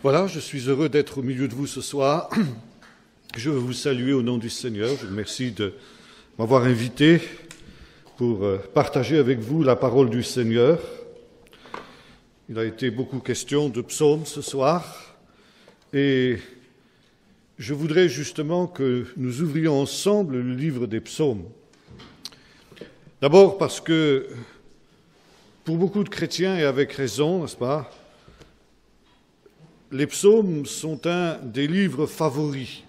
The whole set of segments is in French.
Voilà, je suis heureux d'être au milieu de vous ce soir. Je veux vous saluer au nom du Seigneur. Je vous remercie de m'avoir invité pour partager avec vous la parole du Seigneur. Il a été beaucoup question de psaumes ce soir et je voudrais justement que nous ouvrions ensemble le livre des psaumes. D'abord parce que pour beaucoup de chrétiens, et avec raison, n'est-ce pas, les psaumes sont un des livres favoris.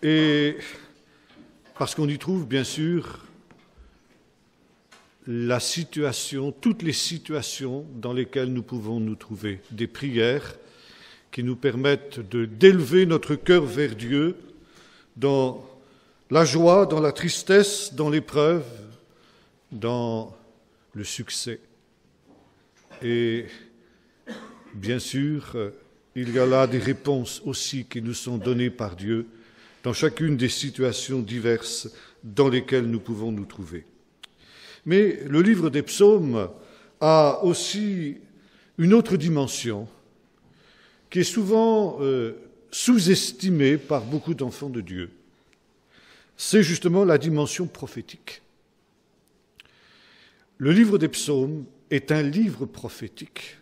Et parce qu'on y trouve, bien sûr, la situation, toutes les situations dans lesquelles nous pouvons nous trouver, des prières qui nous permettent d'élever notre cœur vers Dieu dans la joie, dans la tristesse, dans l'épreuve, dans le succès. Et bien sûr, il y a là des réponses aussi qui nous sont données par Dieu dans chacune des situations diverses dans lesquelles nous pouvons nous trouver. Mais le livre des psaumes a aussi une autre dimension qui est souvent sous-estimée par beaucoup d'enfants de Dieu. C'est justement la dimension prophétique. Le livre des psaumes est un livre prophétique.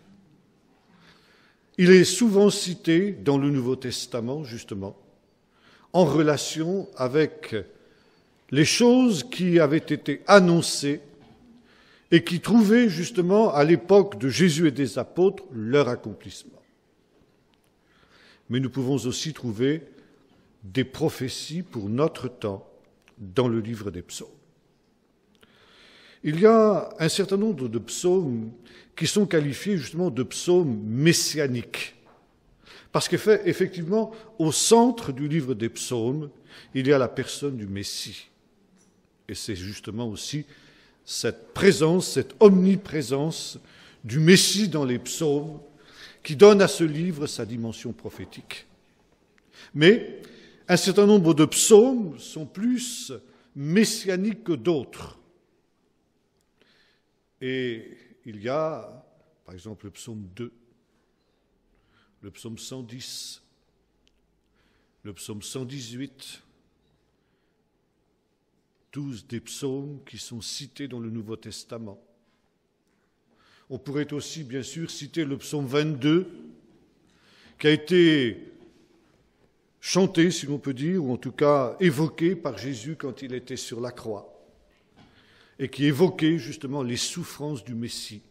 Il est souvent cité dans le Nouveau Testament, justement, en relation avec les choses qui avaient été annoncées et qui trouvaient justement à l'époque de Jésus et des apôtres leur accomplissement. Mais nous pouvons aussi trouver des prophéties pour notre temps dans le livre des psaumes. Il y a un certain nombre de psaumes qui sont qualifiés justement de psaumes messianiques. Parce qu'effectivement, au centre du livre des psaumes, il y a la personne du Messie. Et c'est justement aussi cette présence, cette omniprésence du Messie dans les psaumes qui donne à ce livre sa dimension prophétique. Mais un certain nombre de psaumes sont plus messianiques que d'autres. Et il y a, par exemple, le psaume 2, le psaume 110, le psaume 118, tous des psaumes qui sont cités dans le Nouveau Testament. On pourrait aussi, bien sûr, citer le psaume 22, qui a été chanté, si l'on peut dire, ou en tout cas évoqué par Jésus quand il était sur la croix, et qui évoquait justement les souffrances du Messie,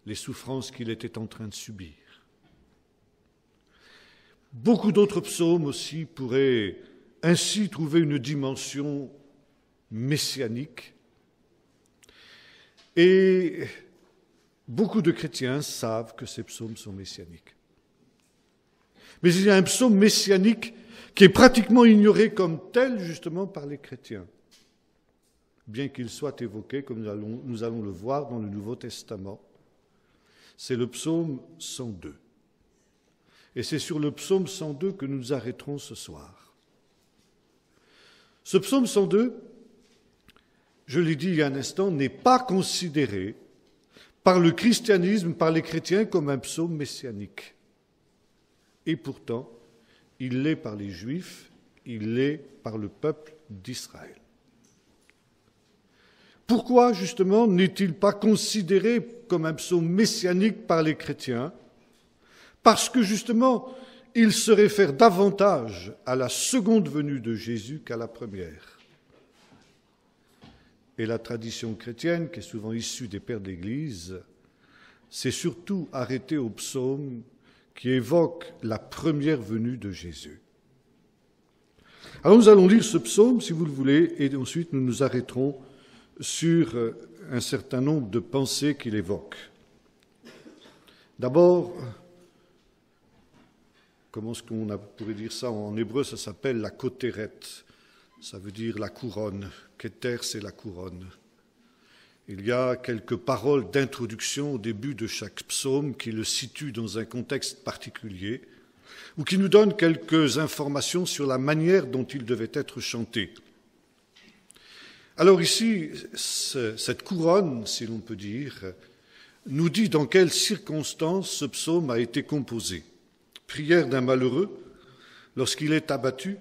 les souffrances qu'il était en train de subir. Beaucoup d'autres psaumes aussi pourraient ainsi trouver une dimension messianique. Et beaucoup de chrétiens savent que ces psaumes sont messianiques. Mais il y a un psaume messianique qui est pratiquement ignoré comme tel justement par les chrétiens, bien qu'il soit évoqué, comme nous allons le voir dans le Nouveau Testament. C'est le psaume 102. Et c'est sur le psaume 102 que nous nous arrêterons ce soir. Ce psaume 102, je l'ai dit il y a un instant, n'est pas considéré par le christianisme, par les chrétiens, comme un psaume messianique. Et pourtant, il l'est par les Juifs, il l'est par le peuple d'Israël. Pourquoi, justement, n'est-il pas considéré comme un psaume messianique par les chrétiens ? Parce que, justement, il se réfère davantage à la seconde venue de Jésus qu'à la première. Et la tradition chrétienne, qui est souvent issue des pères de l'Église, s'est surtout arrêtée au psaume qui évoque la première venue de Jésus. Alors nous allons lire ce psaume, si vous le voulez, et ensuite nous nous arrêterons sur un certain nombre de pensées qu'il évoque. D'abord, comment est-ce qu'on pourrait dire ça en hébreu? Ça s'appelle la koteret, ça veut dire la couronne. Keter, c'est la couronne. Il y a quelques paroles d'introduction au début de chaque psaume qui le situent dans un contexte particulier ou qui nous donnent quelques informations sur la manière dont il devait être chanté. Alors ici, cette couronne, si l'on peut dire, nous dit dans quelles circonstances ce psaume a été composé. Prière d'un malheureux lorsqu'il est abattu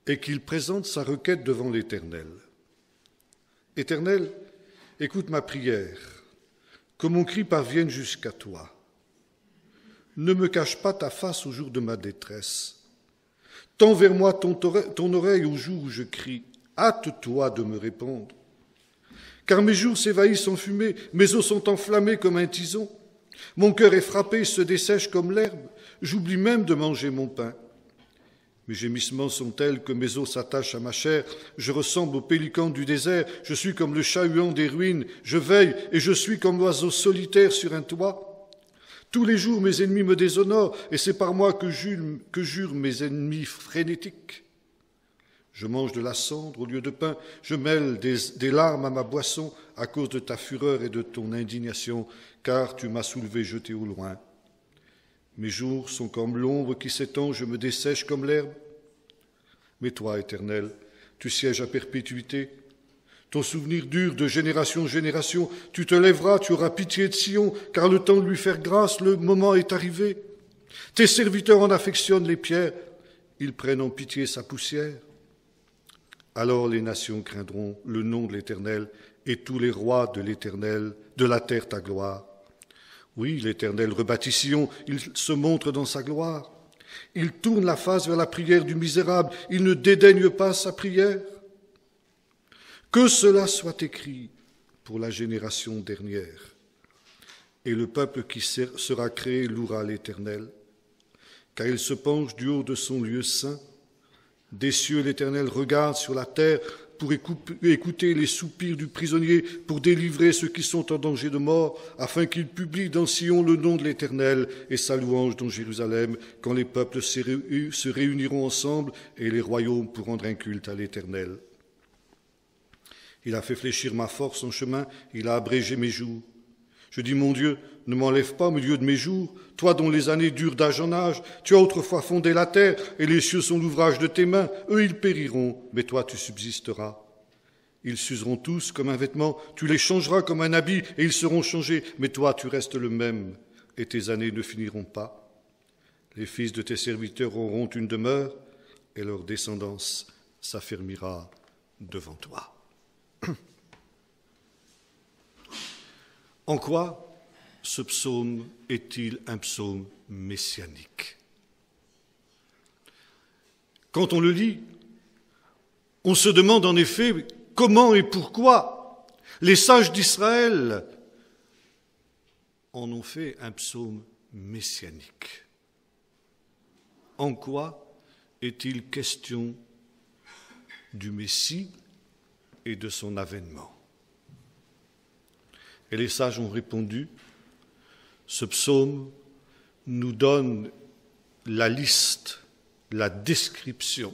et qu'il présente sa requête devant l'Éternel. Éternel, écoute ma prière, que mon cri parvienne jusqu'à toi. Ne me cache pas ta face au jour de ma détresse. Tends vers moi ton oreille au jour où je crie. Hâte-toi de me répondre. Car mes jours s'évanouissent en fumée, mes os sont enflammés comme un tison. Mon cœur est frappé, se dessèche comme l'herbe. J'oublie même de manger mon pain. Mes gémissements sont tels que mes os s'attachent à ma chair. Je ressemble au pélican du désert. Je suis comme le chat-huant des ruines. Je veille et je suis comme l'oiseau solitaire sur un toit. Tous les jours, mes ennemis me déshonorent et c'est par moi que jurent mes ennemis frénétiques. Je mange de la cendre au lieu de pain. Je mêle des larmes à ma boisson à cause de ta fureur et de ton indignation, car tu m'as soulevé jeté au loin. Mes jours sont comme l'ombre qui s'étend, je me dessèche comme l'herbe. Mais toi, Éternel, tu sièges à perpétuité. Ton souvenir dure de génération en génération. Tu te lèveras, tu auras pitié de Sion, car le temps de lui faire grâce, le moment est arrivé. Tes serviteurs en affectionnent les pierres, ils prennent en pitié sa poussière. Alors les nations craindront le nom de l'Éternel, et tous les rois de l'Éternel, de la terre ta gloire. Oui, l'Éternel rebâtit Sion, il se montre dans sa gloire. Il tourne la face vers la prière du misérable, il ne dédaigne pas sa prière. Que cela soit écrit pour la génération dernière. Et le peuple qui sera créé louera l'Éternel, car il se penche du haut de son lieu saint. Des cieux, l'Éternel regarde sur la terre pour écouter les soupirs du prisonnier, pour délivrer ceux qui sont en danger de mort, afin qu'il publie dans Sion le nom de l'Éternel et sa louange dans Jérusalem, quand les peuples se réuniront ensemble et les royaumes pour rendre un culte à l'Éternel. Il a fait fléchir ma force en chemin, il a abrégé mes jours. Je dis, mon Dieu, ne m'enlève pas au milieu de mes jours, toi dont les années durent d'âge en âge. Tu as autrefois fondé la terre, et les cieux sont l'ouvrage de tes mains. Eux, ils périront, mais toi, tu subsisteras. Ils s'useront tous comme un vêtement, tu les changeras comme un habit, et ils seront changés, mais toi, tu restes le même, et tes années ne finiront pas. Les fils de tes serviteurs auront une demeure, et leur descendance s'affermira devant toi. En quoi ce psaume est-il un psaume messianique? Quand on le lit, on se demande en effet comment et pourquoi les sages d'Israël en ont fait un psaume messianique. En quoi est-il question du Messie et de son avènement? Et les sages ont répondu, ce psaume nous donne la liste, la description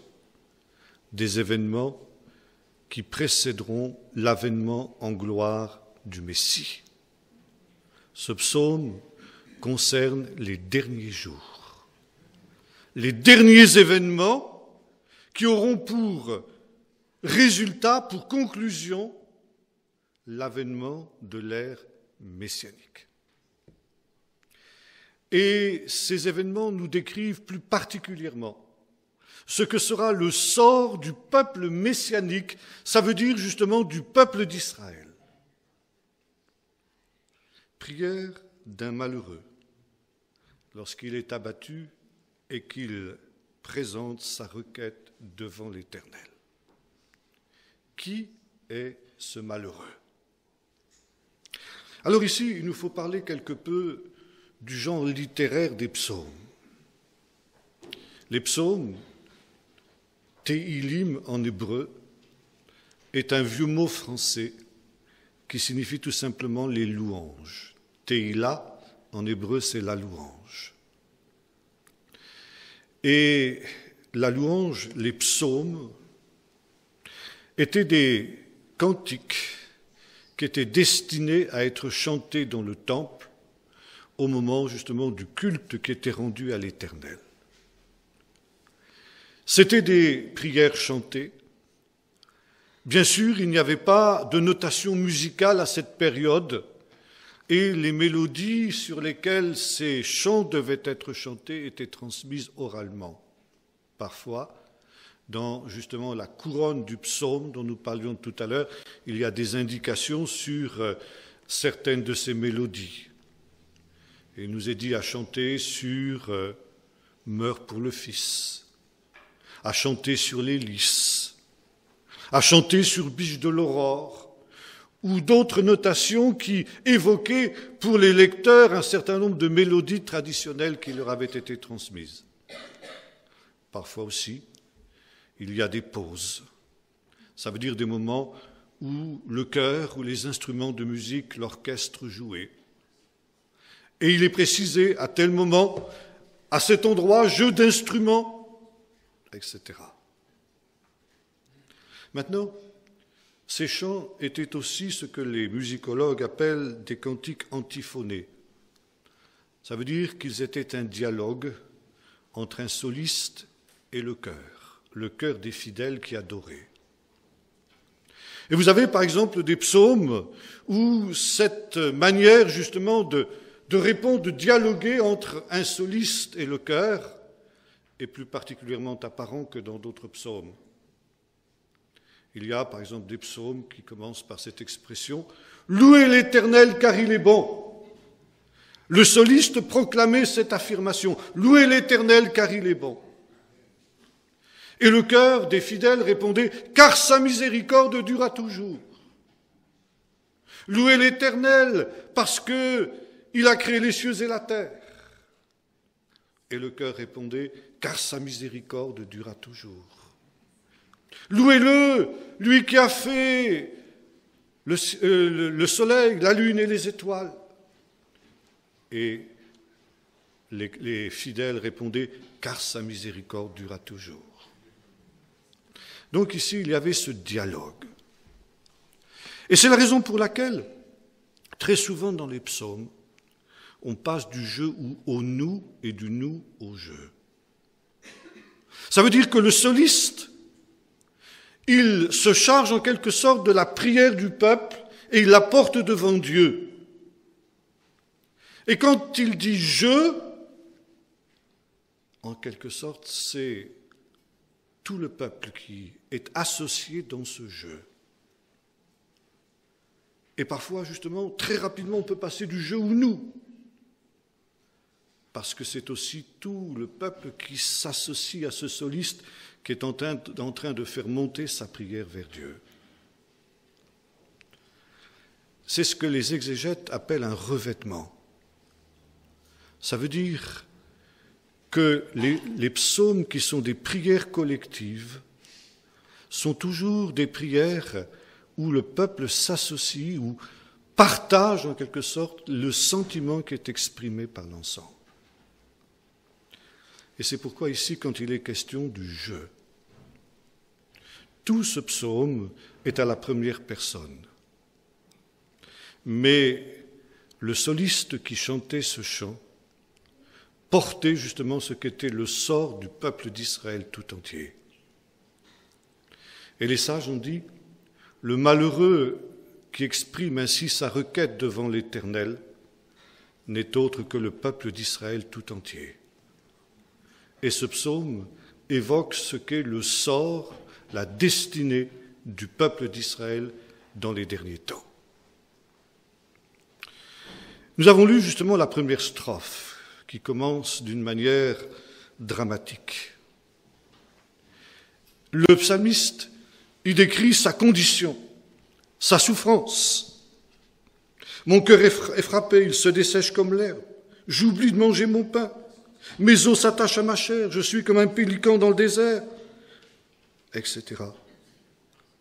des événements qui précéderont l'avènement en gloire du Messie. Ce psaume concerne les derniers jours, les derniers événements qui auront pour résultat, pour conclusion, l'avènement de l'ère messianique. Et ces événements nous décrivent plus particulièrement ce que sera le sort du peuple messianique, ça veut dire justement du peuple d'Israël. Prière d'un malheureux lorsqu'il est abattu et qu'il présente sa requête devant l'Éternel. Qui est ce malheureux? Alors ici, il nous faut parler quelque peu du genre littéraire des psaumes. Les psaumes, Tehillim en hébreu, est un vieux mot français qui signifie tout simplement les louanges. Tehillah, en hébreu, c'est la louange. Et la louange, les psaumes, étaient des cantiques qui étaient destinés à être chantés dans le temple au moment justement du culte qui était rendu à l'Éternel. C'étaient des prières chantées. Bien sûr, il n'y avait pas de notation musicale à cette période. et les mélodies sur lesquelles ces chants devaient être chantés étaient transmises oralement. Parfois, dans justement la couronne du psaume dont nous parlions tout à l'heure, il y a des indications sur certaines de ces mélodies. Et il nous est dit à chanter sur « Meurs pour le Fils », à chanter sur les lys, à chanter sur Biche de l'aurore, ou d'autres notations qui évoquaient pour les lecteurs un certain nombre de mélodies traditionnelles qui leur avaient été transmises. Parfois aussi, il y a des pauses. Ça veut dire des moments où le chœur ou les instruments de musique, l'orchestre jouaient. Et il est précisé à tel moment, à cet endroit, jeu d'instruments, etc. Maintenant, ces chants étaient aussi ce que les musicologues appellent des cantiques antiphonés. Ça veut dire qu'ils étaient un dialogue entre un soliste et le cœur des fidèles qui adoraient. Et vous avez par exemple des psaumes où cette manière justement de répondre, de dialoguer entre un soliste et le chœur est plus particulièrement apparent que dans d'autres psaumes. Il y a par exemple des psaumes qui commencent par cette expression « Louez l'Éternel car il est bon ». Le soliste proclamait cette affirmation « Louez l'Éternel car il est bon ». Et le chœur des fidèles répondait « Car sa miséricorde dura toujours ». Louez l'Éternel parce qu'il a créé les cieux et la terre. Et le chœur répondait « Car sa miséricorde dura toujours ». Louez-le, lui qui a fait le soleil, la lune et les étoiles. Et les fidèles répondaient « Car sa miséricorde dura toujours ». Donc ici, il y avait ce dialogue. Et c'est la raison pour laquelle, très souvent dans les psaumes, on passe du je au nous et du nous au je. Ça veut dire que le soliste, il se charge en quelque sorte de la prière du peuple et il la porte devant Dieu. Et quand il dit « je », en quelque sorte, c'est tout le peuple qui est associé dans ce « je ». Et parfois, justement, très rapidement, on peut passer du « je » au « nous », parce que c'est aussi tout le peuple qui s'associe à ce soliste qui est en train de faire monter sa prière vers Dieu. C'est ce que les exégètes appellent un revêtement. Ça veut dire que les psaumes qui sont des prières collectives sont toujours des prières où le peuple s'associe, ou partage en quelque sorte le sentiment qui est exprimé par l'ensemble. Et c'est pourquoi ici, quand il est question du « je », tout ce psaume est à la première personne. Mais le soliste qui chantait ce chant portait justement ce qu'était le sort du peuple d'Israël tout entier. Et les sages ont dit, le malheureux qui exprime ainsi sa requête devant l'Éternel n'est autre que le peuple d'Israël tout entier. Et ce psaume évoque ce qu'est le sort, la destinée du peuple d'Israël dans les derniers temps. Nous avons lu justement la première strophe qui commence d'une manière dramatique. Le psalmiste y décrit sa condition, sa souffrance. Mon cœur est frappé, il se dessèche comme l'herbe. J'oublie de manger mon pain. Mes os s'attachent à ma chair, je suis comme un pélican dans le désert, etc.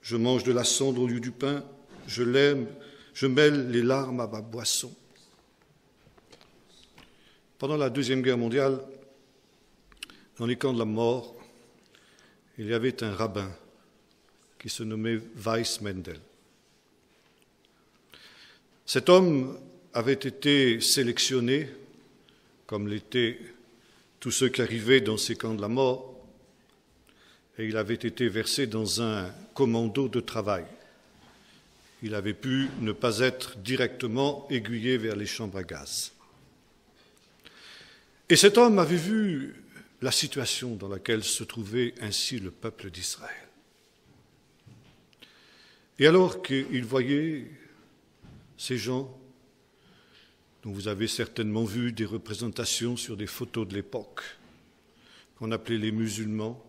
Je mange de la cendre au lieu du pain, je mêle les larmes à ma boisson. Pendant la Deuxième Guerre mondiale, dans les camps de la mort, il y avait un rabbin qui se nommait Weiss Mendel. Cet homme avait été sélectionné, comme l'étaient tous ceux qui arrivaient dans ces camps de la mort, et il avait été versé dans un commando de travail. il avait pu ne pas être directement aiguillé vers les chambres à gaz. Et cet homme avait vu la situation dans laquelle se trouvait ainsi le peuple d'Israël. Et alors qu'il voyait ces gens dont vous avez certainement vu des représentations sur des photos de l'époque, qu'on appelait les musulmans,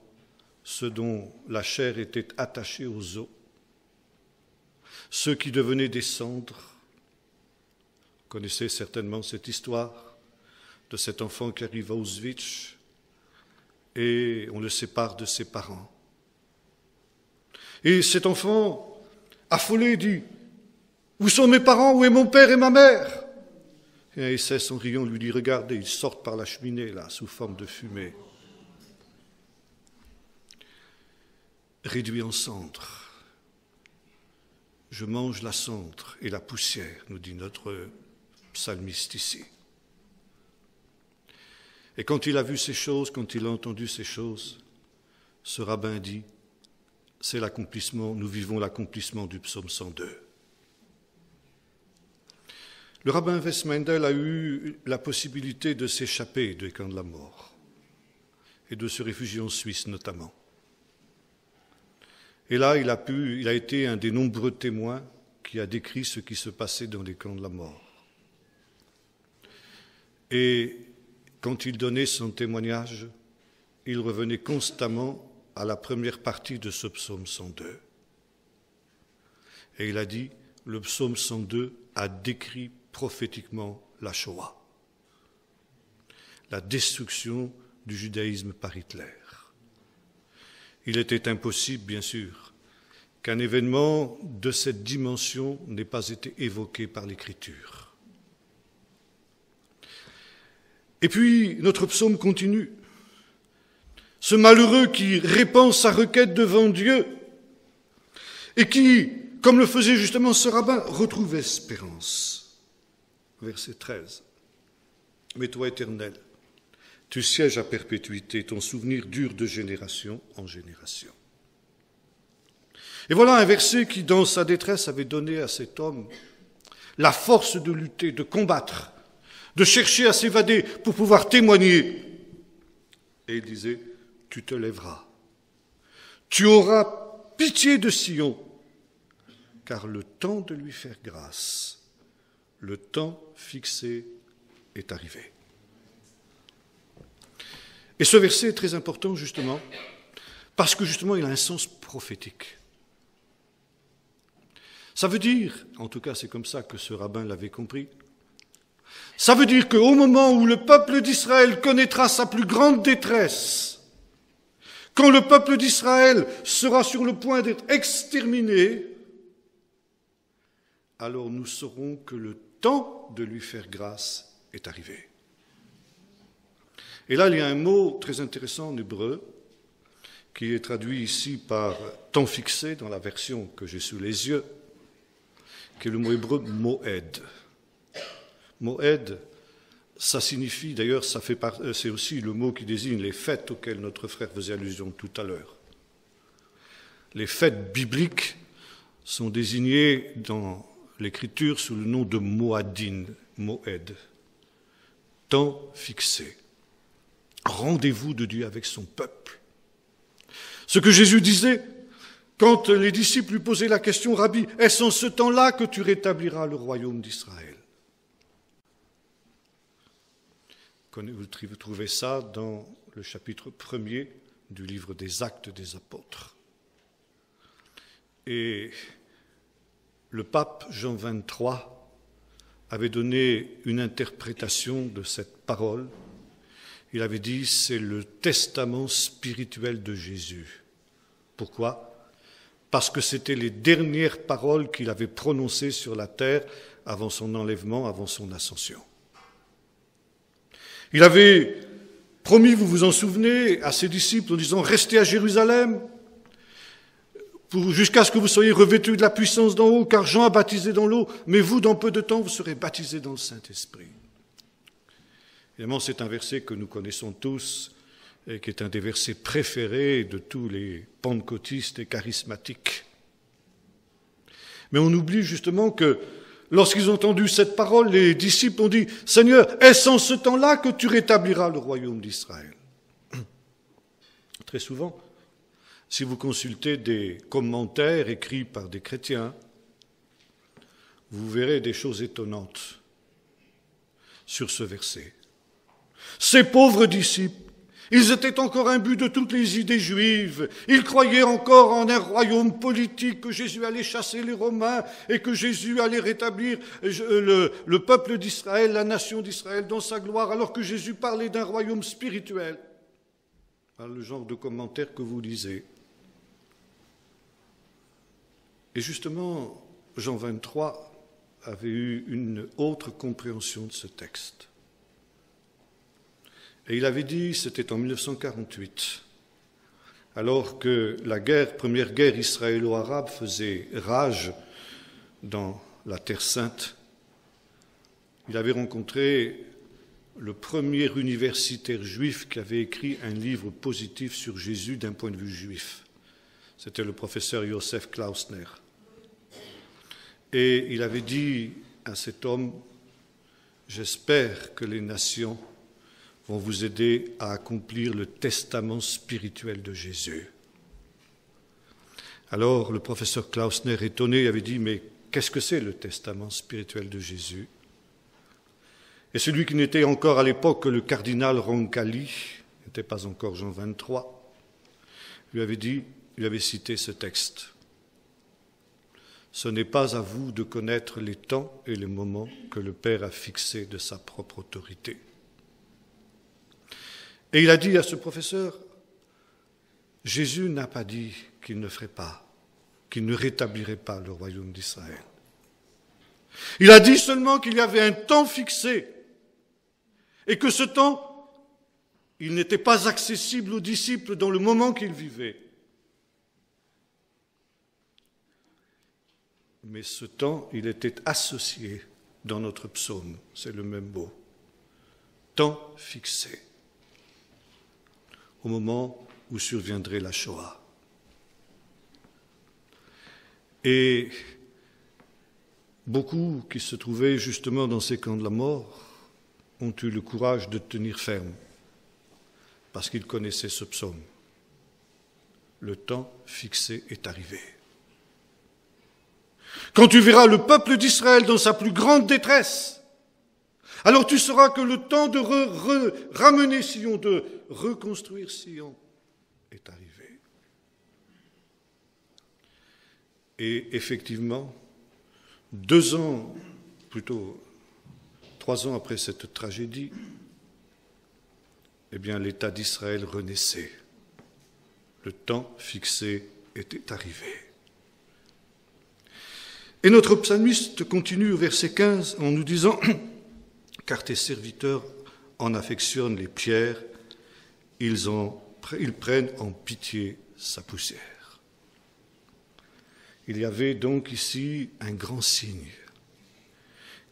ceux dont la chair était attachée aux os, ceux qui devenaient des cendres. Vous connaissez certainement cette histoire de cet enfant qui arrive à Auschwitz et on le sépare de ses parents. Et cet enfant, affolé, dit « Où sont mes parents? Où est mon père et ma mère ?» Et cesse en riant, lui dit « Regardez, ils sortent par la cheminée, là, sous forme de fumée. » Réduit en cendres. Je mange la cendre et la poussière, nous dit notre psalmiste ici. Et quand il a vu ces choses, quand il a entendu ces choses, ce rabbin dit, c'est l'accomplissement, nous vivons l'accomplissement du psaume 102. Le rabbin Westmendel a eu la possibilité de s'échapper des camps de la mort et de se réfugier en Suisse notamment. Et là, il a été un des nombreux témoins qui a décrit ce qui se passait dans les camps de la mort. Et quand il donnait son témoignage, il revenait constamment à la première partie de ce psaume 102. Et il a dit, le psaume 102 a décrit prophétiquement la Shoah, la destruction du judaïsme par Hitler. Il était impossible, bien sûr, qu'un événement de cette dimension n'ait pas été évoqué par l'Écriture. Et puis, notre psaume continue. Ce malheureux qui répand sa requête devant Dieu et qui, comme le faisait justement ce rabbin, retrouve espérance. Verset 13. Mais toi, Éternel, tu sièges à perpétuité, ton souvenir dure de génération en génération. Et voilà un verset qui, dans sa détresse, avait donné à cet homme la force de lutter, de combattre, de chercher à s'évader pour pouvoir témoigner. Et il disait, tu te lèveras, tu auras pitié de Sion, car le temps de lui faire grâce, le temps fixé est arrivé. Et ce verset est très important justement, parce que justement il a un sens prophétique. Ça veut dire, en tout cas c'est comme ça que ce rabbin l'avait compris, ça veut dire qu'au moment où le peuple d'Israël connaîtra sa plus grande détresse, quand le peuple d'Israël sera sur le point d'être exterminé, alors nous saurons que le temps de lui faire grâce est arrivé. Et là, il y a un mot très intéressant en hébreu, qui est traduit ici par « temps fixé » dans la version que j'ai sous les yeux, qui est le mot hébreu « moed ». Moed, ça signifie, d'ailleurs, c'est aussi le mot qui désigne les fêtes auxquelles notre frère faisait allusion tout à l'heure. Les fêtes bibliques sont désignées dans l'Écriture sous le nom de Moadin, Moed, temps fixé, rendez-vous de Dieu avec son peuple. Ce que Jésus disait, quand les disciples lui posaient la question, « Rabbi, est-ce en ce temps-là que tu rétabliras le royaume d'Israël ?» Vous trouvez ça dans le chapitre 1er du livre des Actes des Apôtres. Et le pape Jean XXIII avait donné une interprétation de cette parole. Il avait dit, c'est le testament spirituel de Jésus. Pourquoi ? Parce que c'était les dernières paroles qu'il avait prononcées sur la terre avant son enlèvement, avant son ascension. Il avait promis, vous vous en souvenez, à ses disciples en disant « Restez à Jérusalem jusqu'à ce que vous soyez revêtus de la puissance d'en haut, car Jean a baptisé dans l'eau, mais vous, dans peu de temps, vous serez baptisés dans le Saint-Esprit. » Évidemment, c'est un verset que nous connaissons tous et qui est un des versets préférés de tous les pentecôtistes et charismatiques. Mais on oublie justement que lorsqu'ils ont entendu cette parole, les disciples ont dit « Seigneur, est-ce en ce temps-là que tu rétabliras le royaume d'Israël ?» Très souvent, si vous consultez des commentaires écrits par des chrétiens, vous verrez des choses étonnantes sur ce verset. Ces pauvres disciples, ils étaient encore imbus de toutes les idées juives. Ils croyaient encore en un royaume politique, que Jésus allait chasser les Romains et que Jésus allait rétablir le peuple d'Israël, la nation d'Israël dans sa gloire, alors que Jésus parlait d'un royaume spirituel. Voilà le genre de commentaires que vous lisez. Et justement, Jean 23 avait eu une autre compréhension de ce texte. Et il avait dit, c'était en 1948, alors que la première guerre israélo-arabe faisait rage dans la Terre Sainte, il avait rencontré le premier universitaire juif qui avait écrit un livre positif sur Jésus d'un point de vue juif. C'était le professeur Joseph Klausner. Et il avait dit à cet homme, « J'espère que les nations vont vous aider à accomplir le testament spirituel de Jésus. » Alors le professeur Klausner, étonné, avait dit « Mais qu'est-ce que c'est le testament spirituel de Jésus ?» Et celui qui n'était encore à l'époque que le cardinal Roncalli, n'était pas encore Jean 23, lui avait cité ce texte. Ce n'est pas à vous de connaître les temps et les moments que le Père a fixés de sa propre autorité. Et il a dit à ce professeur, Jésus n'a pas dit qu'il ne ferait pas, qu'il ne rétablirait pas le royaume d'Israël. Il a dit seulement qu'il y avait un temps fixé et que ce temps, il n'était pas accessible aux disciples dans le moment qu'ils vivaient. Mais ce temps, il était associé dans notre psaume, c'est le même mot, temps fixé, au moment où surviendrait la Shoah. Et beaucoup qui se trouvaient justement dans ces camps de la mort ont eu le courage de tenir ferme, parce qu'ils connaissaient ce psaume. Le temps fixé est arrivé. Quand tu verras le peuple d'Israël dans sa plus grande détresse, alors tu sauras que le temps de ramener Sion, de reconstruire Sion, est arrivé. Et effectivement, 3 ans après cette tragédie, eh bien, l'État d'Israël renaissait. Le temps fixé était arrivé. Et notre psalmiste continue au verset 15 en nous disant « Car tes serviteurs en affectionnent les pierres, ils prennent en pitié sa poussière. » Il y avait donc ici un grand signe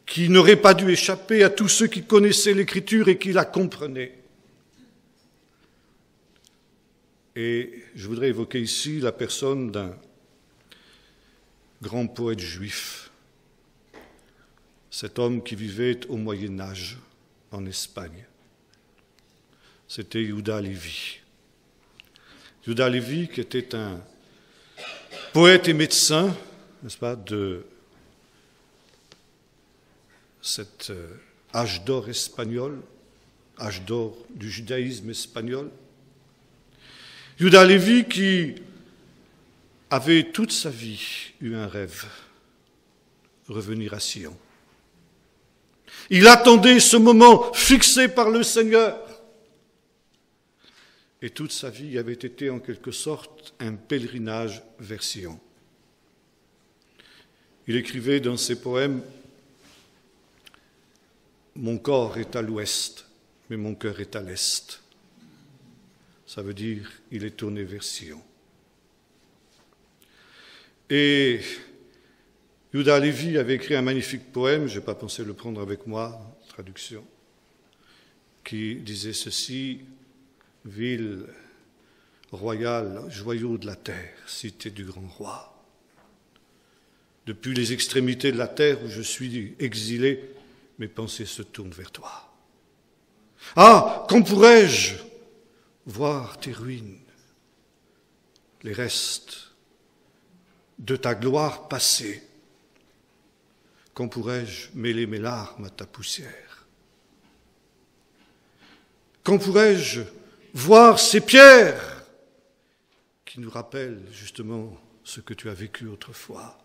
qui n'aurait pas dû échapper à tous ceux qui connaissaient l'Écriture et qui la comprenaient. Et je voudrais évoquer ici la personne d'un grand poète juif, cet homme qui vivait au Moyen-Âge en Espagne. C'était Yehuda Lévi. Yehuda Lévi, qui était un poète et médecin, n'est-ce pas, de cet âge d'or espagnol, âge d'or du judaïsme espagnol. Yehuda Lévi qui avait toute sa vie eu un rêve, revenir à Sion. Il attendait ce moment fixé par le Seigneur. Et toute sa vie avait été en quelque sorte un pèlerinage vers Sion. Il écrivait dans ses poèmes « Mon corps est à l'ouest, mais mon cœur est à l'est ». Ça veut dire il est tourné vers Sion. Et Yehuda Lévi avait écrit un magnifique poème, je n'ai pas pensé le prendre avec moi, traduction, qui disait ceci, « Ville royale, joyau de la terre, cité du grand roi, Depuis les extrémités de la terre où je suis exilé, mes pensées se tournent vers toi. Ah, quand pourrais-je voir tes ruines, les restes de ta gloire passée? Quand pourrais-je mêler mes larmes à ta poussière? Quand pourrais-je voir ces pierres qui nous rappellent justement ce que tu as vécu autrefois?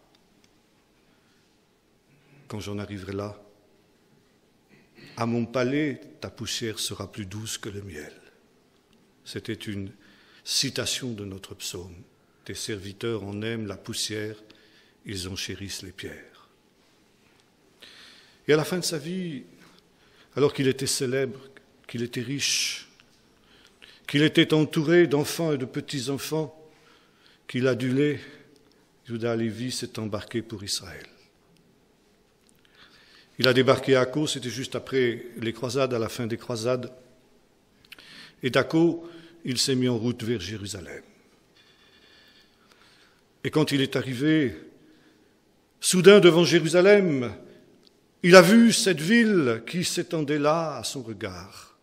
Quand j'en arriverai là, à mon palais, ta poussière sera plus douce que le miel. C'était une citation de notre psaume. Tes serviteurs en aiment la poussière, ils en chérissent les pierres. Et à la fin de sa vie, alors qu'il était célèbre, qu'il était riche, qu'il était entouré d'enfants et de petits-enfants, qu'il adulait, Juda Lévi s'est embarqué pour Israël. Il a débarqué à Akko, c'était juste après les croisades, à la fin des croisades. Et d'Akko, il s'est mis en route vers Jérusalem. Et quand il est arrivé, soudain devant Jérusalem, il a vu cette ville qui s'étendait là à son regard.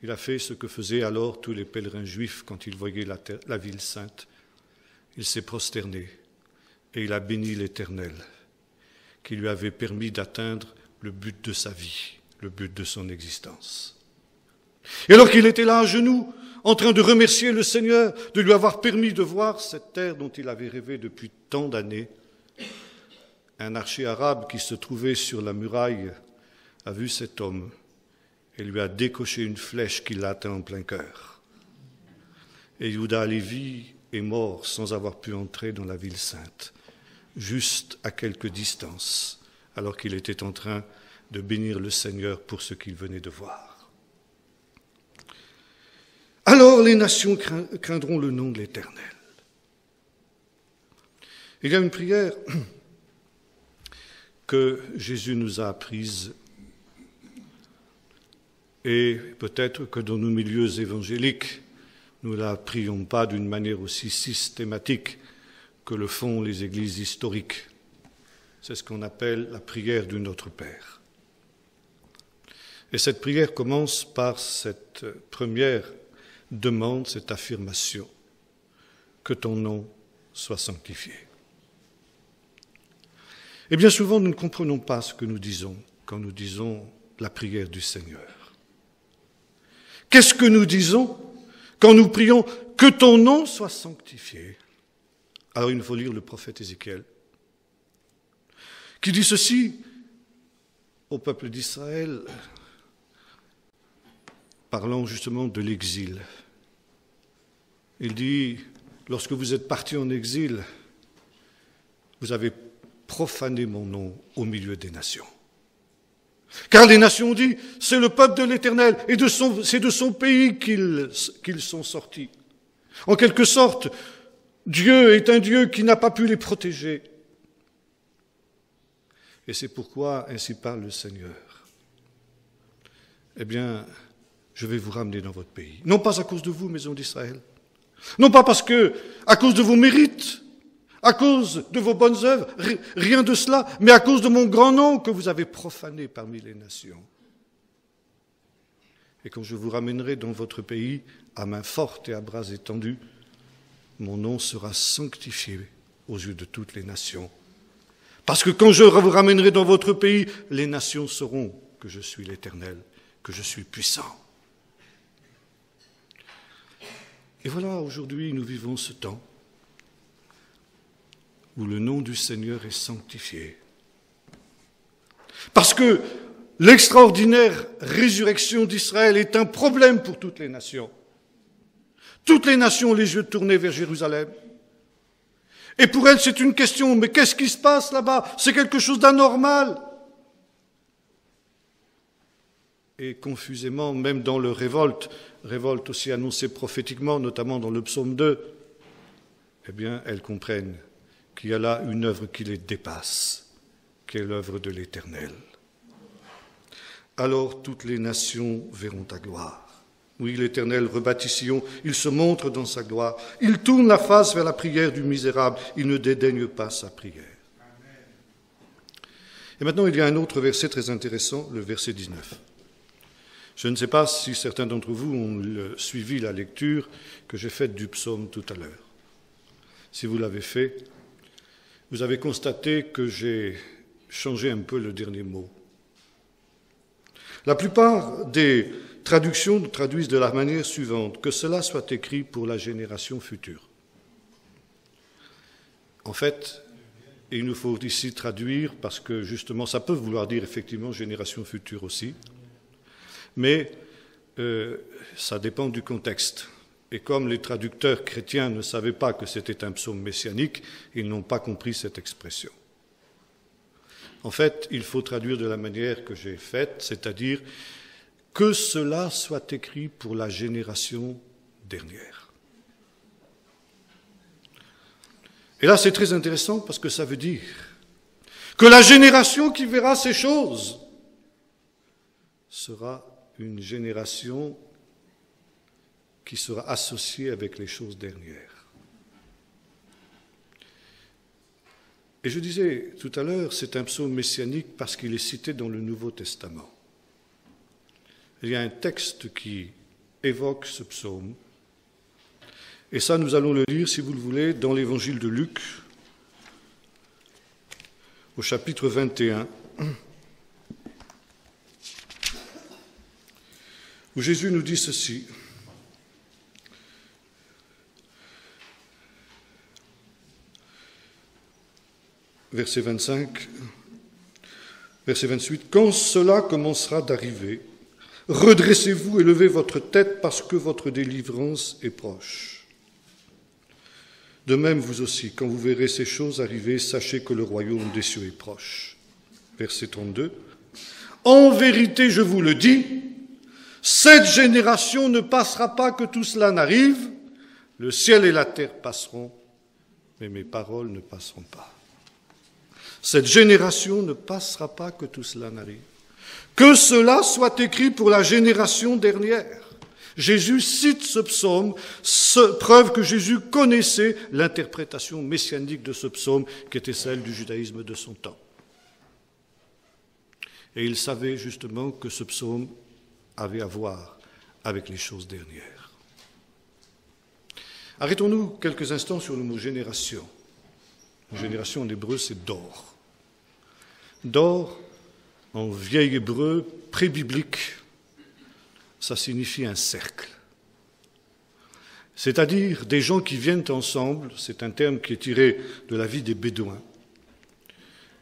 Il a fait ce que faisaient alors tous les pèlerins juifs quand ils voyaient la ville sainte. Il s'est prosterné et il a béni l'Éternel, qui lui avait permis d'atteindre le but de sa vie, le but de son existence. Et alors qu'il était là à genoux, en train de remercier le Seigneur de lui avoir permis de voir cette terre dont il avait rêvé depuis tant d'années, un archer arabe qui se trouvait sur la muraille a vu cet homme et lui a décoché une flèche qui l'a atteint en plein cœur. Et Juda Lévi est mort sans avoir pu entrer dans la ville sainte, juste à quelque distance, alors qu'il était en train de bénir le Seigneur pour ce qu'il venait de voir. Alors les nations craindront le nom de l'Éternel. Il y a une prière que Jésus nous a apprise, et peut-être que dans nos milieux évangéliques, nous ne la prions pas d'une manière aussi systématique que le font les églises historiques. C'est ce qu'on appelle la prière du Notre Père. Et cette prière commence par cette première demande, cette affirmation, que ton nom soit sanctifié. Et bien souvent, nous ne comprenons pas ce que nous disons quand nous disons la prière du Seigneur. Qu'est-ce que nous disons quand nous prions que ton nom soit sanctifié? Alors il nous faut lire le prophète Ézéchiel, qui dit ceci au peuple d'Israël, parlant justement de l'exil. Il dit, lorsque vous êtes partis en exil, vous avez profané mon nom au milieu des nations. Car les nations ont dit, c'est le peuple de l'Éternel, et c'est de son pays qu'ils sont sortis. En quelque sorte, Dieu est un Dieu qui n'a pas pu les protéger. Et c'est pourquoi, ainsi parle le Seigneur, eh bien, je vais vous ramener dans votre pays. Non pas à cause de vous, maison d'Israël. Non pas parce que, à cause de vos mérites, à cause de vos bonnes œuvres, rien de cela, mais à cause de mon grand nom que vous avez profané parmi les nations. Et quand je vous ramènerai dans votre pays, à main forte et à bras étendus, mon nom sera sanctifié aux yeux de toutes les nations. Parce que quand je vous ramènerai dans votre pays, les nations sauront que je suis l'Éternel, que je suis puissant. Et voilà, aujourd'hui, nous vivons ce temps où le nom du Seigneur est sanctifié. Parce que l'extraordinaire résurrection d'Israël est un problème pour toutes les nations. Toutes les nations ont les yeux tournés vers Jérusalem. Et pour elles, c'est une question, mais qu'est-ce qui se passe là-bas? C'est quelque chose d'anormal. Et confusément, même dans leur révolte aussi annoncée prophétiquement, notamment dans le psaume 2, eh bien, elles comprennent qu'il y a là une œuvre qui les dépasse, qui est l'œuvre de l'Éternel. Alors toutes les nations verront ta gloire. Oui, l'Éternel rebâtit Sion, il se montre dans sa gloire. Il tourne la face vers la prière du misérable, il ne dédaigne pas sa prière. Et maintenant, il y a un autre verset très intéressant, le verset 19. Je ne sais pas si certains d'entre vous ont suivi la lecture que j'ai faite du psaume tout à l'heure. Si vous l'avez fait, vous avez constaté que j'ai changé un peu le dernier mot. La plupart des traductions traduisent de la manière suivante, que cela soit écrit pour la génération future. En fait, il nous faut ici traduire, parce que justement, ça peut vouloir dire effectivement génération future aussi, mais ça dépend du contexte. Et comme les traducteurs chrétiens ne savaient pas que c'était un psaume messianique, ils n'ont pas compris cette expression. En fait, il faut traduire de la manière que j'ai faite, c'est-à-dire que cela soit écrit pour la génération dernière. Et là, c'est très intéressant parce que ça veut dire que la génération qui verra ces choses sera une génération qui sera associée avec les choses dernières. Et je disais tout à l'heure, c'est un psaume messianique parce qu'il est cité dans le Nouveau Testament. Il y a un texte qui évoque ce psaume. Et ça, nous allons le lire, si vous le voulez, dans l'évangile de Luc, au chapitre 21, où Jésus nous dit ceci. Verset 25, verset 28. « Quand cela commencera d'arriver, redressez-vous et levez votre tête parce que votre délivrance est proche. De même, vous aussi, quand vous verrez ces choses arriver, sachez que le royaume des cieux est proche. » Verset 32. « En vérité, je vous le dis, cette génération ne passera pas que tout cela n'arrive. Le ciel et la terre passeront, mais mes paroles ne passeront pas. » Cette génération ne passera pas que tout cela n'arrive. Que cela soit écrit pour la génération dernière. Jésus cite ce psaume, preuve que Jésus connaissait l'interprétation messianique de ce psaume qui était celle du judaïsme de son temps. Et il savait justement que ce psaume avait à voir avec les choses dernières. Arrêtons-nous quelques instants sur le mot génération. Génération en hébreu, c'est dor. Dor, en vieil hébreu pré-biblique, ça signifie un cercle. C'est-à-dire des gens qui viennent ensemble, c'est un terme qui est tiré de la vie des Bédouins.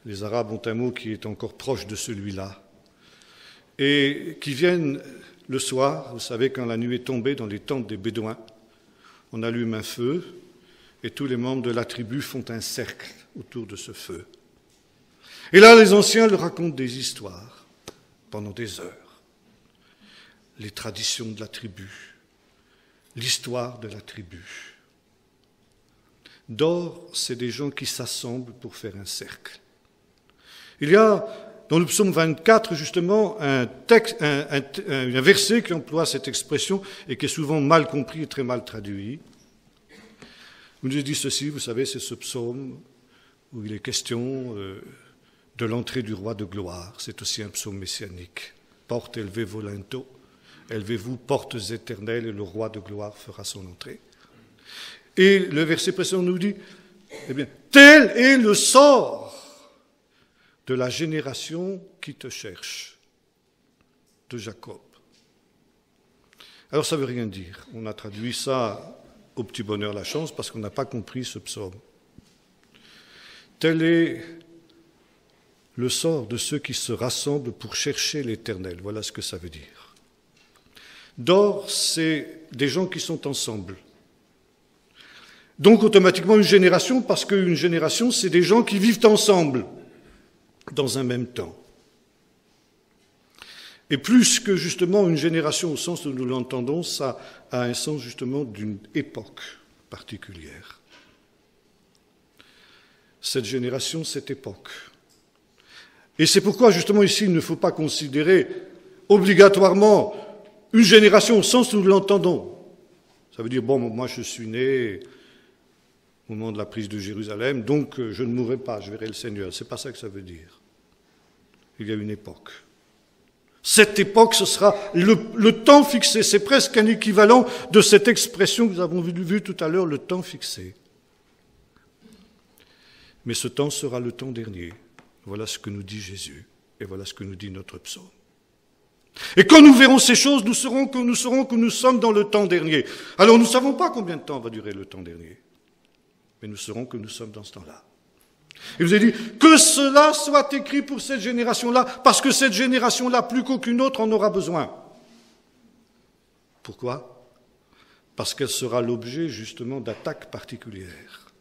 Les Arabes ont un mot qui est encore proche de celui-là. Et qui viennent le soir, vous savez, quand la nuit est tombée dans les tentes des Bédouins, on allume un feu et tous les membres de la tribu font un cercle autour de ce feu. Et là, les anciens leur racontent des histoires pendant des heures. Les traditions de la tribu, l'histoire de la tribu. Dor, c'est des gens qui s'assemblent pour faire un cercle. Il y a dans le psaume 24, justement, un verset qui emploie cette expression et qui est souvent mal compris et très mal traduit. Vous nous dites ceci, vous savez, c'est ce psaume où il est question de l'entrée du roi de gloire. C'est aussi un psaume messianique. Porte élevée volento, élevez-vous, portes éternelles, et le roi de gloire fera son entrée. Et le verset précédent nous dit, eh bien, tel est le sort de la génération qui te cherche, de Jacob. Alors ça ne veut rien dire. On a traduit ça au petit bonheur la chance parce qu'on n'a pas compris ce psaume. Tel est le sort de ceux qui se rassemblent pour chercher l'Éternel. Voilà ce que ça veut dire. Dor, c'est des gens qui sont ensemble. Donc automatiquement une génération, parce qu'une génération, c'est des gens qui vivent ensemble, dans un même temps. Et plus que justement une génération au sens où nous l'entendons, ça a un sens justement d'une époque particulière. Cette génération, cette époque. Et c'est pourquoi justement ici il ne faut pas considérer obligatoirement Une génération au sens où nous l'entendons. Ça veut dire, bon, moi je suis né au moment de la prise de Jérusalem, donc je ne mourrai pas, je verrai le Seigneur. C'est pas ça que ça veut dire. Il y a une époque. Cette époque, ce sera le temps fixé. C'est presque un équivalent de cette expression que nous avons vue tout à l'heure, le temps fixé. Mais ce temps sera le temps dernier. Voilà ce que nous dit Jésus. Et voilà ce que nous dit notre psaume. Et quand nous verrons ces choses, nous saurons que nous sommes dans le temps dernier. Alors nous ne savons pas combien de temps va durer le temps dernier. Mais nous saurons que nous sommes dans ce temps-là. Et vous avez dit, que cela soit écrit pour cette génération-là, parce que cette génération-là, plus qu'aucune autre, en aura besoin. Pourquoi? Parce qu'elle sera l'objet, justement, d'attaques particulières.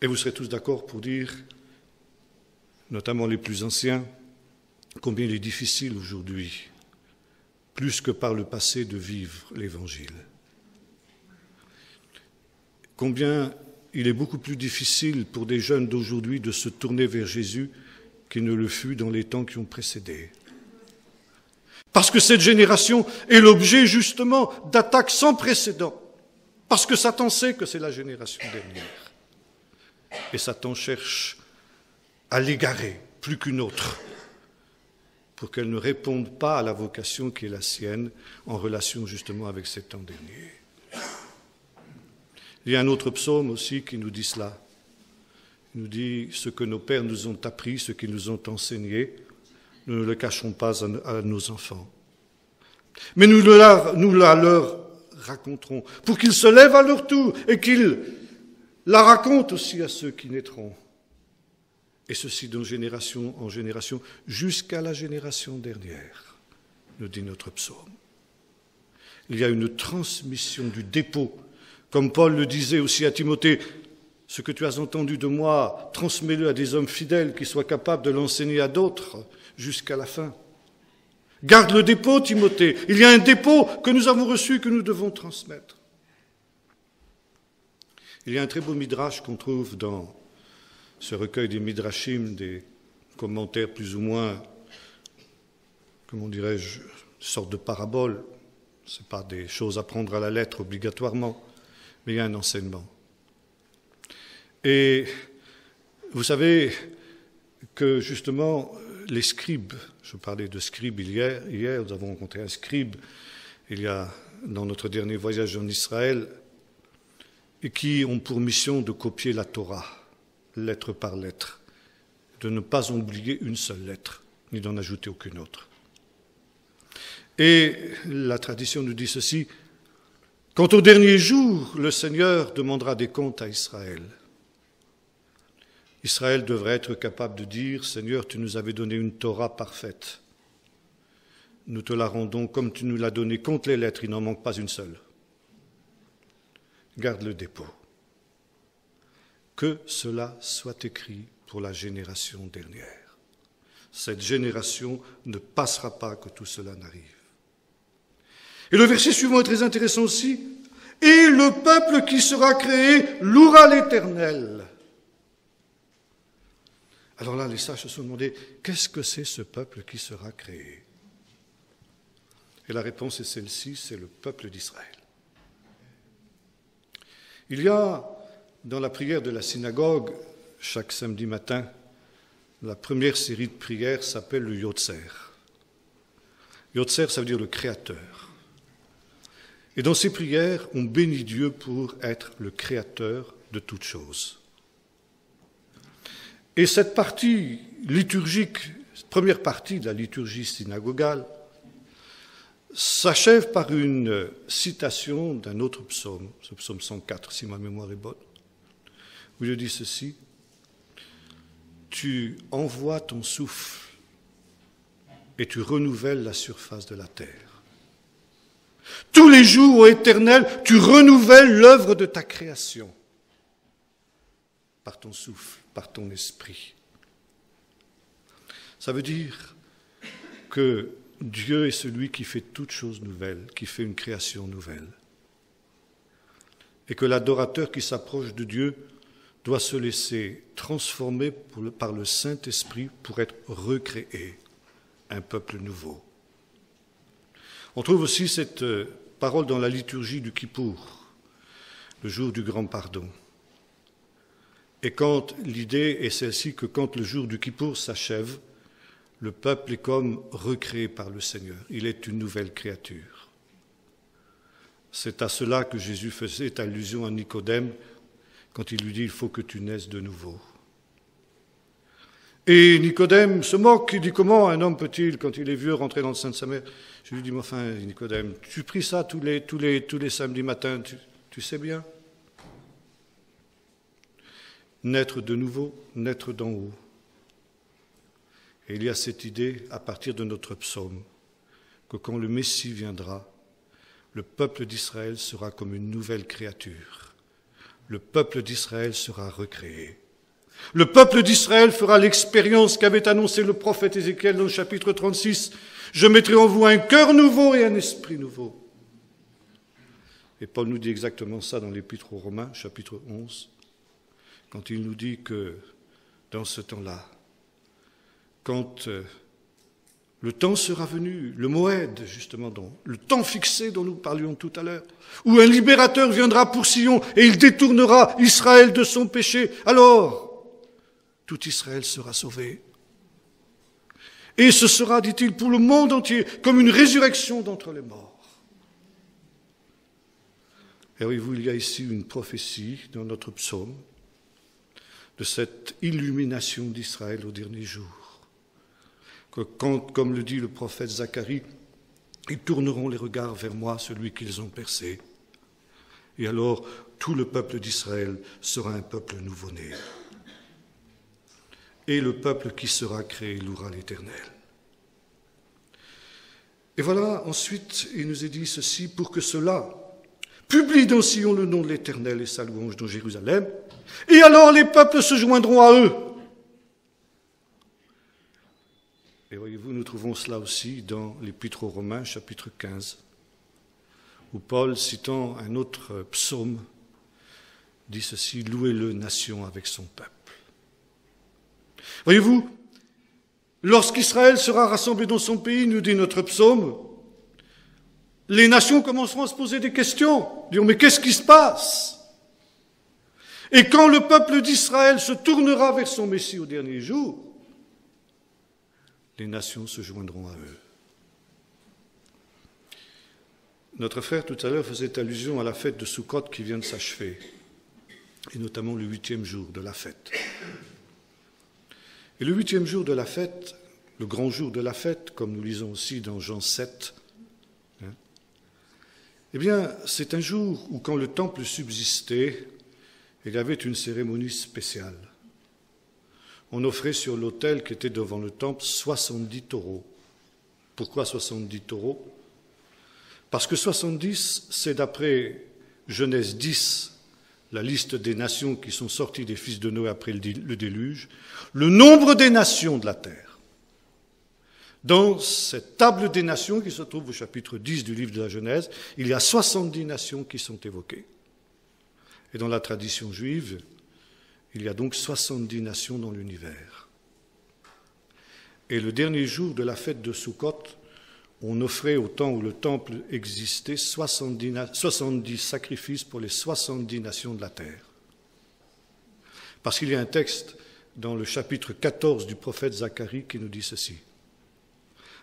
Et vous serez tous d'accord pour dire, notamment les plus anciens, combien il est difficile aujourd'hui, plus que par le passé, de vivre l'Évangile. Combien il est beaucoup plus difficile pour des jeunes d'aujourd'hui de se tourner vers Jésus qu'il ne le fut dans les temps qui ont précédé. Parce que cette génération est l'objet justement d'attaques sans précédent. Parce que Satan sait que c'est la génération dernière. Et Satan cherche à l'égarer plus qu'une autre pour qu'elle ne réponde pas à la vocation qui est la sienne en relation justement avec ces temps derniers. Il y a un autre psaume aussi qui nous dit cela. Il nous dit ce que nos pères nous ont appris, ce qu'ils nous ont enseigné, nous ne le cachons pas à nos enfants. Mais nous la leur raconterons pour qu'ils se lèvent à leur tour et qu'ils la racontent aussi à ceux qui naîtront. Et ceci de génération en génération jusqu'à la génération dernière, nous dit notre psaume. Il y a une transmission du dépôt. Comme Paul le disait aussi à Timothée, ce que tu as entendu de moi, transmets-le à des hommes fidèles qui soient capables de l'enseigner à d'autres jusqu'à la fin. Garde le dépôt, Timothée. Il y a un dépôt que nous avons reçu, que nous devons transmettre. Il y a un très beau midrash qu'on trouve dans ce recueil des midrashim, des commentaires plus ou moins, comment dirais-je, une sorte de paraboles. Ce n'est pas des choses à prendre à la lettre obligatoirement. Mais il y a un enseignement. Et vous savez que justement, les scribes, je parlais de scribes hier, nous avons rencontré un scribe il y a dans notre dernier voyage en Israël, et qui ont pour mission de copier la Torah, lettre par lettre, de ne pas oublier une seule lettre, ni d'en ajouter aucune autre. Et la tradition nous dit ceci, quant au dernier jour, le Seigneur demandera des comptes à Israël. Israël devrait être capable de dire, Seigneur, tu nous avais donné une Torah parfaite. Nous te la rendons comme tu nous l'as donnée, compte les lettres, il n'en manque pas une seule. Garde le dépôt. Que cela soit écrit pour la génération dernière. Cette génération ne passera pas que tout cela n'arrive. Et le verset suivant est très intéressant aussi. Et le peuple qui sera créé louera l'Éternel. Alors là, les sages se sont demandé, qu'est-ce que c'est ce peuple qui sera créé? Et la réponse est celle-ci, c'est le peuple d'Israël. Il y a, dans la prière de la synagogue, chaque samedi matin, la première série de prières s'appelle le Yotzer. Yotzer, ça veut dire le Créateur. Et dans ces prières, on bénit Dieu pour être le Créateur de toutes choses. Et cette partie liturgique, cette première partie de la liturgie synagogale, s'achève par une citation d'un autre psaume, ce psaume 104, si ma mémoire est bonne, où il dit ceci, « Tu envoies ton souffle et tu renouvelles la surface de la terre. Tous les jours, ô Éternel, tu renouvelles l'œuvre de ta création par ton souffle, par ton esprit. » Ça veut dire que Dieu est celui qui fait toutes choses nouvelles, qui fait une création nouvelle. Et que l'adorateur qui s'approche de Dieu doit se laisser transformer par le Saint-Esprit pour être recréé, un peuple nouveau. On trouve aussi cette parole dans la liturgie du Kippour, le jour du grand pardon. Et quand l'idée est celle-ci que quand le jour du Kippour s'achève, le peuple est comme recréé par le Seigneur. Il est une nouvelle créature. C'est à cela que Jésus faisait allusion à Nicodème quand il lui dit « il faut que tu naisses de nouveau ». Et Nicodème se moque, il dit « comment un homme peut-il, quand il est vieux, rentrer dans le sein de sa mère ?» Je lui dis « mais enfin, Nicodème, tu pries ça tous les samedis matins, tu sais bien ?» Naître de nouveau, naître d'en haut. Et il y a cette idée, à partir de notre psaume, que quand le Messie viendra, le peuple d'Israël sera comme une nouvelle créature. Le peuple d'Israël sera recréé. Le peuple d'Israël fera l'expérience qu'avait annoncé le prophète Ézéchiel dans le chapitre 36. « Je mettrai en vous un cœur nouveau et un esprit nouveau. » Et Paul nous dit exactement ça dans l'Épître aux Romains, chapitre 11, quand il nous dit que dans ce temps-là, quand le temps sera venu, le Moed, justement, le temps fixé dont nous parlions tout à l'heure, où un libérateur viendra pour Sion et il détournera Israël de son péché, alors tout Israël sera sauvé. Et ce sera, dit-il, pour le monde entier, comme une résurrection d'entre les morts. Et voyez-vous, il y a ici une prophétie dans notre psaume de cette illumination d'Israël au dernier jour. Que quand, comme le dit le prophète Zacharie, ils tourneront les regards vers moi, celui qu'ils ont percé. Et alors, tout le peuple d'Israël sera un peuple nouveau-né. Et le peuple qui sera créé louera l'Éternel. Et voilà, ensuite, il nous est dit ceci, pour que cela publie dans Sion le nom de l'Éternel et sa louange dans Jérusalem, et alors les peuples se joindront à eux. Et voyez-vous, nous trouvons cela aussi dans l'Épître aux Romains, chapitre 15, où Paul, citant un autre psaume, dit ceci, « Louez-le, nation, avec son peuple ». Voyez-vous, lorsqu'Israël sera rassemblé dans son pays, nous dit notre psaume, les nations commenceront à se poser des questions, diront, mais qu'est-ce qui se passe? Et quand le peuple d'Israël se tournera vers son Messie au dernier jour, les nations se joindront à eux. Notre frère tout à l'heure faisait allusion à la fête de Sukkot qui vient de s'achever, et notamment le 8e jour de la fête. Et le 8e jour de la fête, le grand jour de la fête, comme nous lisons aussi dans Jean 7, eh bien, c'est un jour où, quand le temple subsistait, il y avait une cérémonie spéciale. On offrait sur l'autel qui était devant le temple 70 taureaux. Pourquoi 70 taureaux? Parce que 70, c'est d'après Genèse 10, la liste des nations qui sont sorties des fils de Noé après le déluge, le nombre des nations de la terre. Dans cette table des nations qui se trouve au chapitre 10 du livre de la Genèse, il y a 70 nations qui sont évoquées. Et dans la tradition juive, il y a donc 70 nations dans l'univers. Et le dernier jour de la fête de Sukkot, on offrait au temps où le temple existait 70 sacrifices pour les 70 nations de la terre. Parce qu'il y a un texte dans le chapitre 14 du prophète Zacharie qui nous dit ceci.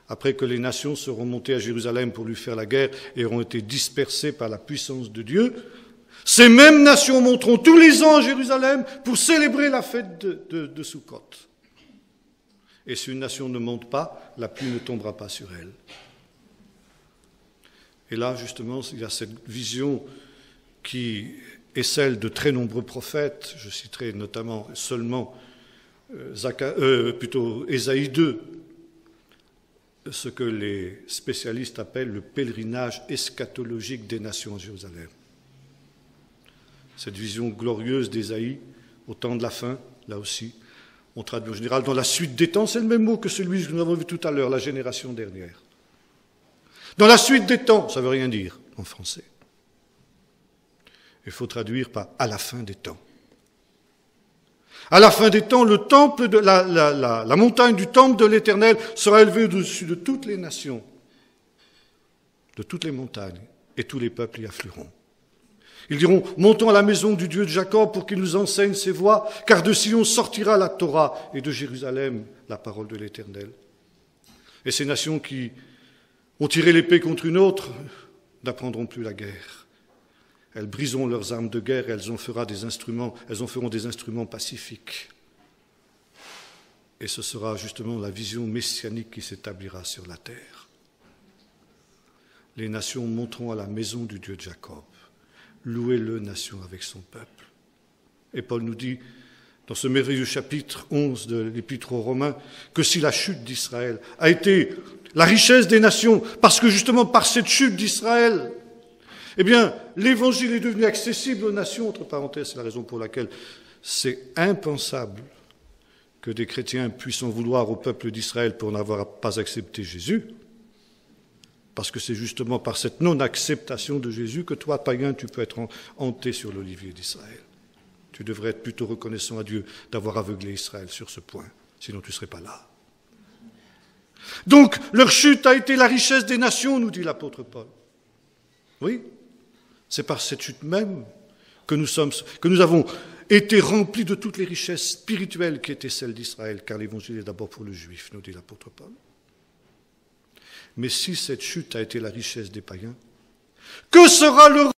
Après que les nations seront montées à Jérusalem pour lui faire la guerre et auront été dispersées par la puissance de Dieu, ces mêmes nations monteront tous les ans à Jérusalem pour célébrer la fête de Sukkot. Et si une nation ne monte pas, la pluie ne tombera pas sur elle. Et là, justement, il y a cette vision qui est celle de très nombreux prophètes. Je citerai notamment seulement Ésaïe 2, ce que les spécialistes appellent le pèlerinage eschatologique des nations à Jérusalem. Cette vision glorieuse d'Ésaïe, au temps de la fin, là aussi, on traduit en général dans la suite des temps, c'est le même mot que celui que nous avons vu tout à l'heure, la génération dernière. Dans la suite des temps, ça ne veut rien dire en français. Il faut traduire par « à la fin des temps ». À la fin des temps, le temple de la montagne du temple de l'Éternel sera élevée au-dessus de toutes les nations. de toutes les montagnes, et tous les peuples y afflueront. Ils diront, montons à la maison du Dieu de Jacob pour qu'il nous enseigne ses voies, car de Sion sortira la Torah et de Jérusalem la parole de l'Éternel. Et ces nations qui ont tiré l'épée contre une autre n'apprendront plus la guerre. Elles briseront leurs armes de guerre et elles en feront des instruments pacifiques. Et ce sera justement la vision messianique qui s'établira sur la terre. Les nations monteront à la maison du Dieu de Jacob. Louez-le, nation, avec son peuple. Et Paul nous dit, dans ce merveilleux chapitre 11 de l'Épître aux Romains, que si la chute d'Israël a été la richesse des nations, parce que justement par cette chute d'Israël, eh bien, l'Évangile est devenu accessible aux nations, entre parenthèses, c'est la raison pour laquelle c'est impensable que des chrétiens puissent en vouloir au peuple d'Israël pour n'avoir pas accepté Jésus, parce que c'est justement par cette non-acceptation de Jésus que toi, païen, tu peux être hanté sur l'olivier d'Israël. Tu devrais être plutôt reconnaissant à Dieu d'avoir aveuglé Israël sur ce point, sinon tu ne serais pas là. Donc, leur chute a été la richesse des nations, nous dit l'apôtre Paul. Oui, c'est par cette chute même que nous avons été remplis de toutes les richesses spirituelles qui étaient celles d'Israël, car l'évangile est d'abord pour le juif, nous dit l'apôtre Paul. Mais si cette chute a été la richesse des païens, que sera leur